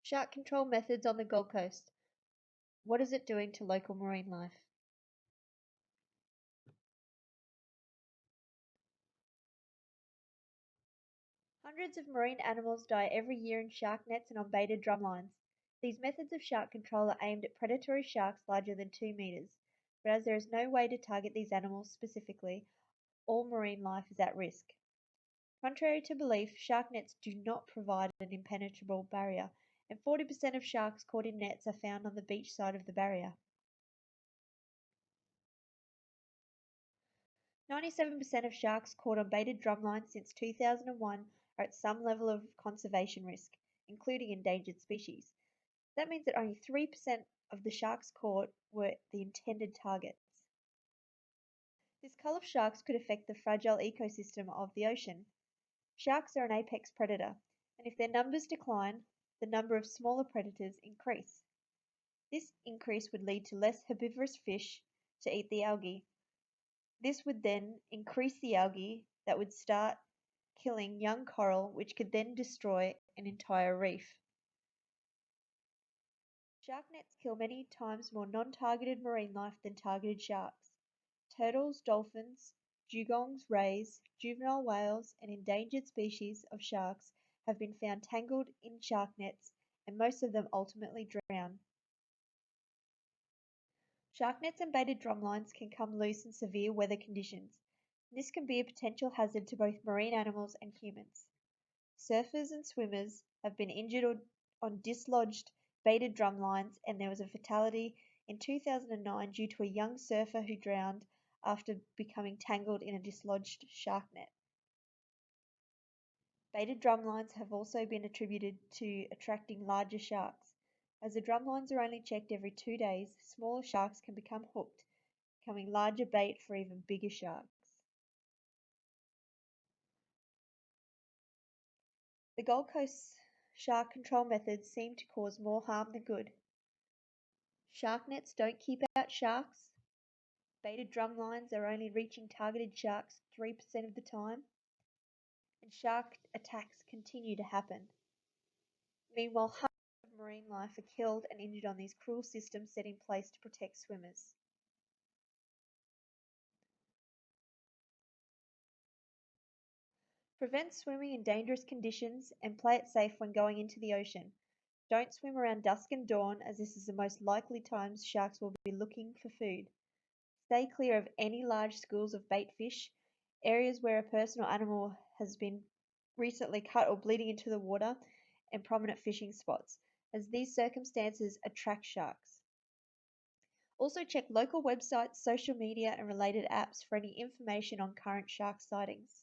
Shark control methods on the Gold Coast. What is it doing to local marine life? Hundreds of marine animals die every year in shark nets and on baited drumlines. These methods of shark control are aimed at predatory sharks larger than 2 meters, but as there is no way to target these animals specifically, all marine life is at risk. Contrary to belief, shark nets do not provide an impenetrable barrier, and 40% of sharks caught in nets are found on the beach side of the barrier. 97% of sharks caught on baited drumlines since 2001 are at some level of conservation risk, including endangered species. That means that only 3% of the sharks caught were the intended targets. This cull of sharks could affect the fragile ecosystem of the ocean. Sharks are an apex predator, and if their numbers decline, the number of smaller predators increase. This increase would lead to less herbivorous fish to eat the algae. This would then increase the algae that would start killing young coral, which could then destroy an entire reef. Shark nets kill many times more non-targeted marine life than targeted sharks. Turtles, dolphins, dugongs, rays, juvenile whales, and endangered species of sharks have been found tangled in shark nets, and most of them ultimately drown. Shark nets and baited drumlines can come loose in severe weather conditions. This can be a potential hazard to both marine animals and humans. Surfers and swimmers have been injured on dislodged baited drumlines, and there was a fatality in 2009 due to a young surfer who drowned after becoming tangled in a dislodged shark net. Baited drumlines have also been attributed to attracting larger sharks. As the drumlines are only checked every 2 days, smaller sharks can become hooked, becoming larger bait for even bigger sharks. The Gold Coast shark control methods seem to cause more harm than good. Shark nets don't keep out sharks. Baited drum lines are only reaching targeted sharks 3% of the time. And shark attacks continue to happen. Meanwhile, hundreds of marine life are killed and injured on these cruel systems set in place to protect swimmers. Prevent swimming in dangerous conditions and play it safe when going into the ocean. Don't swim around dusk and dawn, as this is the most likely times sharks will be looking for food. Stay clear of any large schools of bait fish, areas where a person or animal has been recently cut or bleeding into the water, and prominent fishing spots, as these circumstances attract sharks. Also check local websites, social media, and related apps for any information on current shark sightings.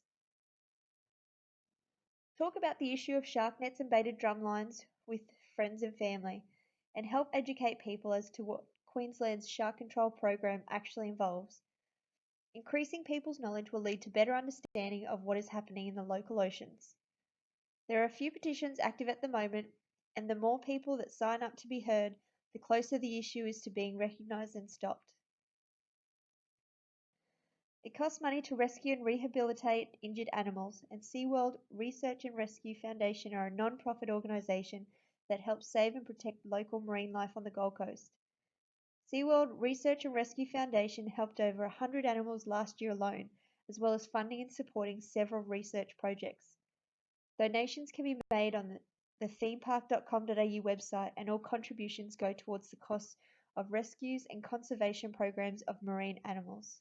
Talk about the issue of shark nets and baited drumlines with friends and family, and help educate people as to what Queensland's shark control program actually involves. Increasing people's knowledge will lead to better understanding of what is happening in the local oceans. There are a few petitions active at the moment, and the more people that sign up to be heard, the closer the issue is to being recognised and stopped. It costs money to rescue and rehabilitate injured animals, and SeaWorld Research and Rescue Foundation are a non-profit organisation that helps save and protect local marine life on the Gold Coast. SeaWorld Research and Rescue Foundation helped over 100 animals last year alone, as well as funding and supporting several research projects. Donations can be made on the themepark.com.au website, and all contributions go towards the costs of rescues and conservation programs of marine animals.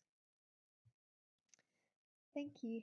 Thank you.